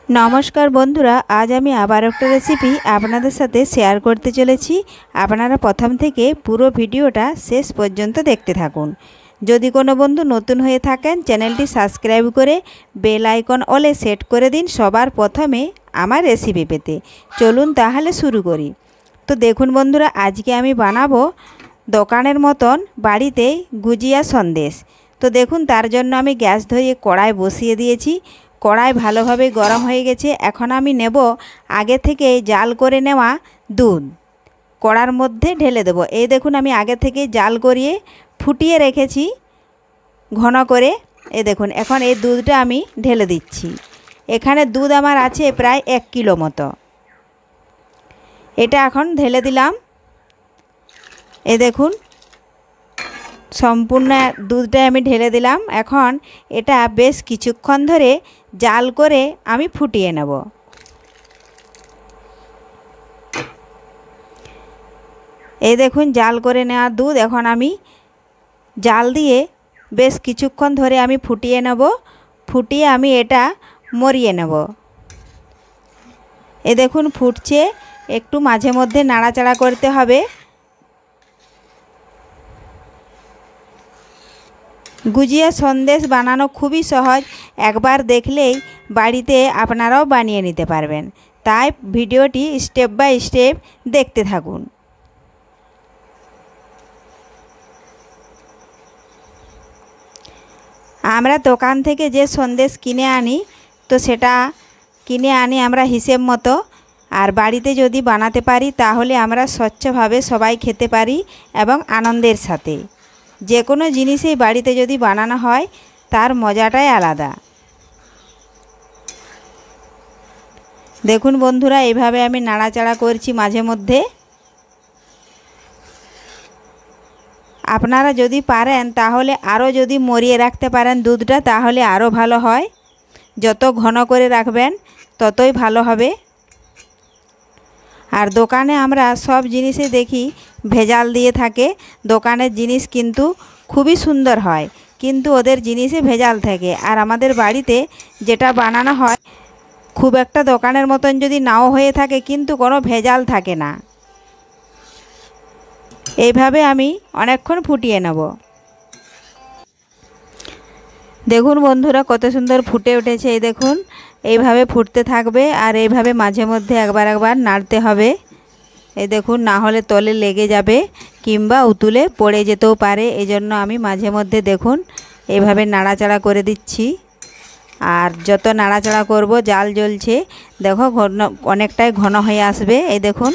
नमस्कार बंधुरा आज आमी आबार एकटा रेसिपि आपनादेर साथे शेयर करते चलेछि। आपनारा प्रथम थेके पुरो भिडियोटा शेष पर्यन्त देखते थाकुन। यदि कोनो बंधु नतून हये थाकेन चैनलटी सबस्क्राइब करे बेल आइकन अले सेट करे दिन सबार प्रथमे आमार रेसिपि पेते। चलुन ताहले शुरू करी। तो देखुन बंधुरा आजके आमी बानाबो दोकानेर मतन बाड़ीते गुजिया सन्देश। तो देखुन तार जन्य आमी ग्यास धरिए कड़ाई बसिए दिएछि। कड़ाई भालोभाবে गरम হয়ে গেছে। এখন আমি নেব আগে থেকে জাল করে নেওয়া দুধ, কড়ার মধ্যে ঢেলে দেব। এই দেখুন আমি আগে থেকে জাল করিয়ে ফুটিয়ে রেখেছি ঘন করে। এই দেখুন এখন এই দুধটা আমি ঢেলে দিচ্ছি। এখানে দুধ আমার আছে প্রায় 1 কিলো মতো। এটা এখন ঢেলে দিলাম। এই দেখুন सम्पूर्ण दूधटा आमी ढेले दिलाम। एखन एटा बेश किछुक्षण धरे जाल करे आमी फुटिए नेब। এই দেখুন জাল করে নেওয়া দুধ এখন আমি জাল দিয়ে বেশ কিছুক্ষণ ধরে আমি ফুটিয়ে নেব। ফুটিয়ে আমি এটা মরিয়ে নেব। এই দেখুন ফুটছে, একটু মাঝে মধ্যে নাড়াচাড়া করতে হবে। गुजिया सन्देश बानानो खूबी सहज, एक बार देखलेई बाड़ीते आपनाराओ बानिये निते पारबेन। ताई भिडियोटी स्टेप बाई स्टेप देखते थाकुन। आमरा दोकान थेके जे सन्देश किने आनी तो सेटा किने आनी आमरा हिसेब मतो, और बाड़ीते यदि बानाते पारी ताहले आमरा स्वच्छभावे सबाई खेते पारी एबं आनंदेर साथे। যে কোনো জিনিসই বাড়িতে যদি বানানো হয় তার মজাটাই আলাদা। দেখুন বন্ধুরা এইভাবে আমি নাড়াচাড়া করছি মাঝে মধ্যে। আপনারা যদি পারেন তাহলে আরও যদি মরিয়ে রাখতে পারেন দুধটা তাহলে আরও ভালো হয়। যত ঘন করে রাখবেন ততই ভালো হবে। আর দোকানে আমরা সব জিনিসে দেখি ভেজাল দিয়ে থাকে। দোকানের জিনিস কিন্তু খুবই সুন্দর হয়, কিন্তু ওদের জিনিসে ভেজাল থাকে। আর আমাদের বাড়িতে যেটা বানানো হয় খুব একটা দোকানের মতন যদি নাও হয়ে থাকে কিন্তু কোনো ভেজাল থাকে না। এইভাবে আমি অনেকক্ষণ ফুটিয়ে নেব। দেখুন বন্ধুরা কত সুন্দর ফুটে উঠেছে। এই দেখুন এইভাবে ফুটতে থাকবে আর এইভাবে মাঝে মধ্যে একবার একবার নাড়তে হবে। এই দেখুন না হলে তলে লেগে যাবে কিংবা উতুলে পড়ে যেতেও পারে। এজন্য আমি মাঝে মধ্যে দেখুন এইভাবে নাড়াচাড়া করে দিচ্ছি। আর যত নাড়াচাড়া করব জাল জ্বলছে, দেখো ঘন অনেকটাই ঘন হয়ে আসবে। এই দেখুন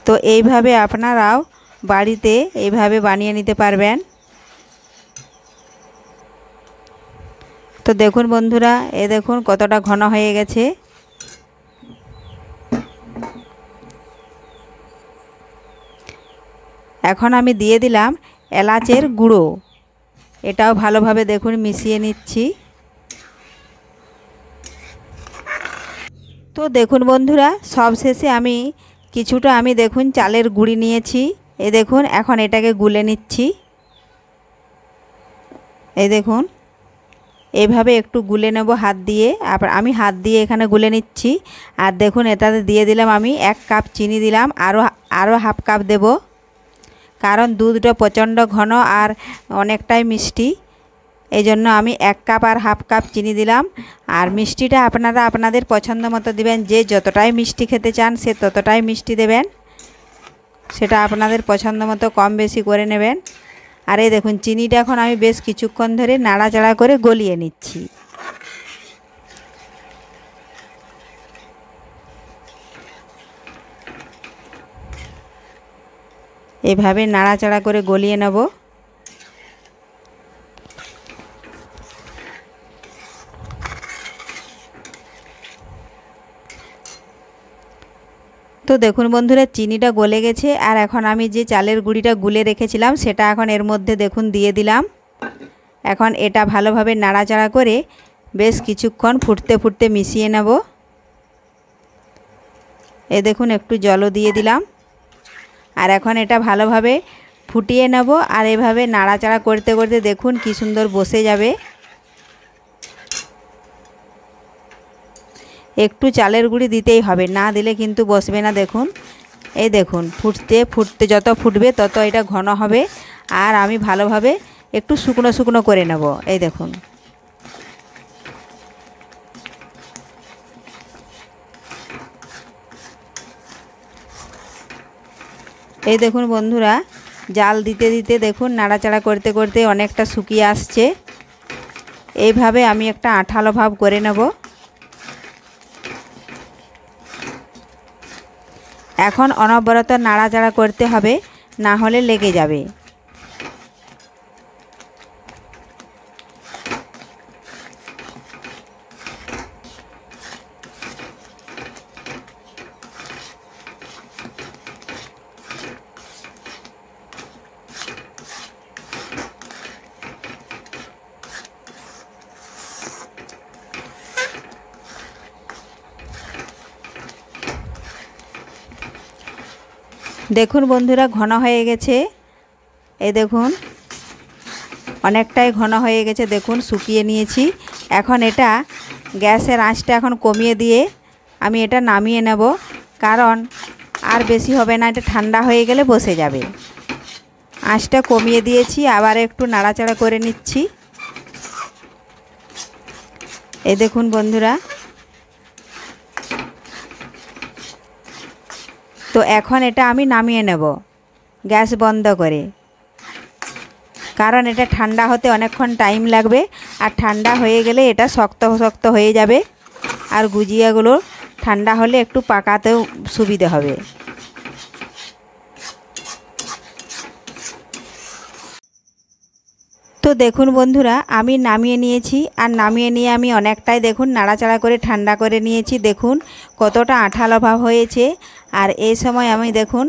তো এইভাবে আপনারাও বাড়িতে এইভাবে বানিয়ে নিতে পারবেন। তো দেখুন বন্ধুরা এই দেখুন কতটা ঘন হয়ে গেছে। এখন আমি দিয়ে দিলাম এলাচের গুঁড়ো। এটাও ভালোভাবে দেখুন মিশিয়ে নিচ্ছি। তো দেখুন বন্ধুরা সবশেষে আমি কিছুটা আমি দেখুন চালের গুঁড়ি নিয়েছি। এই দেখুন এখন এটাকে গুলে নিচ্ছি। এই দেখুন এইভাবে একটু গুলে নেব হাত দিয়ে। আমি হাত দিয়ে এখানে গুলে নিচ্ছি। আর দেখুন এটাতে দিয়ে দিলাম আমি 1 কাপ চিনি দিলাম, আরও হাফ কাপ দেব, কারণ দুধটা প্রচণ্ড ঘন আর অনেকটাই মিষ্টি। এই জন্য আমি 1 কাপ আর হাফ কাপ চিনি দিলাম। আর মিষ্টিটা আপনারা আপনাদের পছন্দ মতো দিবেন। যে যতটাই মিষ্টি খেতে চান সে ততটাই মিষ্টি দেবেন, সেটা আপনাদের পছন্দ মতো কম বেশি করে নেবেন। আর এই দেখুন চিনিটা এখন আমি বেশ কিছুক্ষণ ধরে নাড়াচাড়া করে গলিয়ে নিচ্ছি। এভাবে নাড়াচাড়া করে গলিয়ে নেব। তো দেখুন বন্ধুরা চিনিটা গলে গেছে। আর এখন আমি যে চালের গুঁড়িটা গুলে রেখেছিলাম সেটা এখন এর মধ্যে দেখুন দিয়ে দিলাম। এখন এটা ভালোভাবে নাড়াচাড়া করে বেশ কিছুক্ষণ ফুটতে ফুটতে মিশিয়ে নেব। এই দেখুন একটু জলও দিয়ে দিলাম। আর এখন এটা ভালোভাবে ফুটিয়ে নেব। আর এভাবে নাড়াচাড়া করতে করতে দেখুন কি সুন্দর বসে যাবে। একটু চালের গুঁড়ি দিতেই হবে, না দিলে কিন্তু বসবে না। দেখুন এই দেখুন ফুটতে ফুটতে যত ফুটবে তত এটা ঘন হবে। আর আমি ভালোভাবে একটু শুকনো শুকনো করে নেব। এই দেখুন এই দেখুন বন্ধুরা, জাল দিতে দিতে দেখুন নাড়াচাড়া করতে করতে অনেকটা শুকিয়ে আসছে। এইভাবে আমি একটা আঠালো ভাব করে নেব। এখন অনবরত নাড়াচাড়া করতে হবে, না হলে লেগে যাবে। দেখুন বন্ধুরা ঘন হয়ে গেছে। এই দেখুন অনেকটাই ঘন হয়ে গেছে। দেখুন শুকিয়ে নিয়েছি। এখন এটা গ্যাসের আঁচটা এখন কমিয়ে দিয়ে আমি এটা নামিয়ে নেব, কারণ আর বেশি হবে না, এটা ঠান্ডা হয়ে গেলে বসে যাবে। আঁচটা কমিয়ে দিয়েছি, আবার একটু নাড়াচাড়া করে নিচ্ছি। এই দেখুন বন্ধুরা, তো এখন এটা আমি নামিয়ে নেব গ্যাস বন্ধ করে, কারণ এটা ঠান্ডা হতে অনেকক্ষণ টাইম লাগবে। আর ঠান্ডা হয়ে গেলে এটা শক্ত শক্ত হয়ে যাবে। আর গুজিয়াগুলো ঠান্ডা হলে একটু পাকাতেও সুবিধে হবে। তো দেখুন বন্ধুরা, আমি নামিয়ে নিয়েছি। আর নামিয়ে নিয়ে আমি অনেকটাই দেখুন নাড়াচাড়া করে ঠান্ডা করে নিয়েছি। দেখুন কতটা আঠালো ভাব হয়েছে। আর এই সময় আমি দেখুন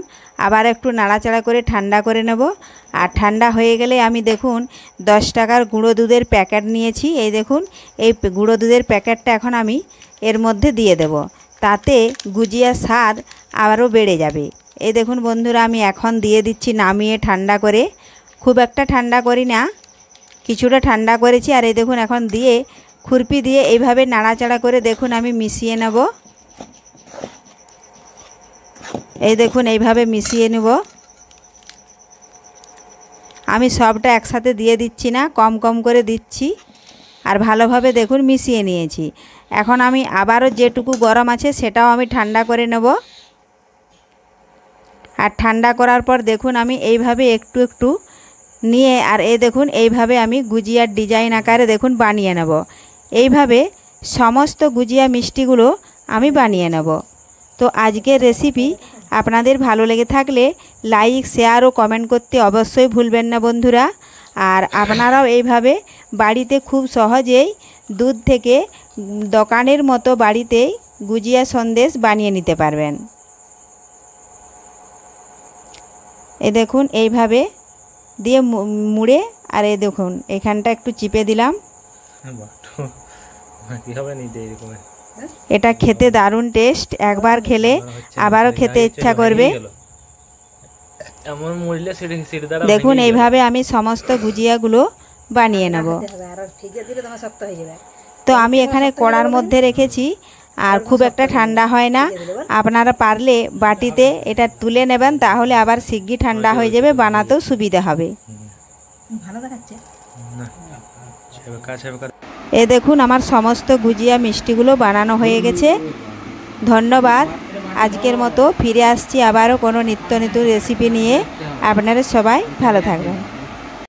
আবার একটু নাড়াচাড়া করে ঠান্ডা করে নেব। আর ঠান্ডা হয়ে গেলে আমি দেখুন 10 টাকার গুঁড়ো দুধের প্যাকেট নিয়েছি। এই দেখুন এই গুঁড়ো দুধের প্যাকেটটা এখন আমি এর মধ্যে দিয়ে দেব, তাতে গুজিয়ার স্বাদ আবারও বেড়ে যাবে। এই দেখুন বন্ধুরা, আমি এখন দিয়ে দিচ্ছি নামিয়ে ঠান্ডা করে। খুব একটা ঠান্ডা করি না, কিছুটা ঠান্ডা করেছি। আর এই দেখুন এখন দিয়ে খুরপি দিয়ে এইভাবে নাড়াচাড়া করে দেখুন আমি মিশিয়ে নেব। এই দেখুন এইভাবে মিশিয়ে নেব। আমি সবটা একসাথে দিয়ে দিচ্ছি না, কম কম করে দিচ্ছি। আর ভালোভাবে দেখুন মিশিয়ে নিয়েছি। এখন আমি আবারও যেটুকু গরম আছে সেটাও আমি ঠান্ডা করে নেব। আর ঠান্ডা করার পর দেখুন আমি এইভাবে একটু একটু নিয়ে, আর এই দেখুন এইভাবে আমি গুজিয়ার ডিজাইন আকারে দেখুন বানিয়ে নেব। এইভাবে সমস্ত গুজিয়া মিষ্টিগুলো আমি বানিয়ে নেব। তো আজকের রেসিপি আপনাদের ভালো লেগে থাকলে লাইক, শেয়ার ও কমেন্ট করতে অবশ্যই ভুলবেন না বন্ধুরা। আর আপনারাও এইভাবে বাড়িতে খুব সহজেই দুধ থেকে দোকানের মতো বাড়িতেই গুজিয়া সন্দেশ বানিয়ে নিতে পারবেন। এই দেখুন এইভাবে দিয়ে মুড়ে, আর এই দেখুন এখানটা একটু চিপে দিলাম। এটা খেতে দারুণ টেস্ট, একবার খেলে আবারও খেতে ইচ্ছা করবে। দেখুন এইভাবে আমি সমস্ত গুজিয়াগুলো বানিয়ে নেব। তো আমি এখানে কড়ার মধ্যে রেখেছি, আর খুব একটা ঠান্ডা হয় না। আপনারা পারলে বাটিতে এটা তুলে নেবেন, তাহলে আবার শিগগির ঠান্ডা হয়ে যাবে, বানাতেও সুবিধা হবে। এই দেখুন আমার সমস্ত গুজিয়া মিষ্টিগুলো বানানো হয়ে গেছে। ধন্যবাদ। আজকের মতো ফিরে আসছি আবারও কোনো নিত্য নতুন রেসিপি নিয়ে। আপনারা সবাই ভালো থাকবেন।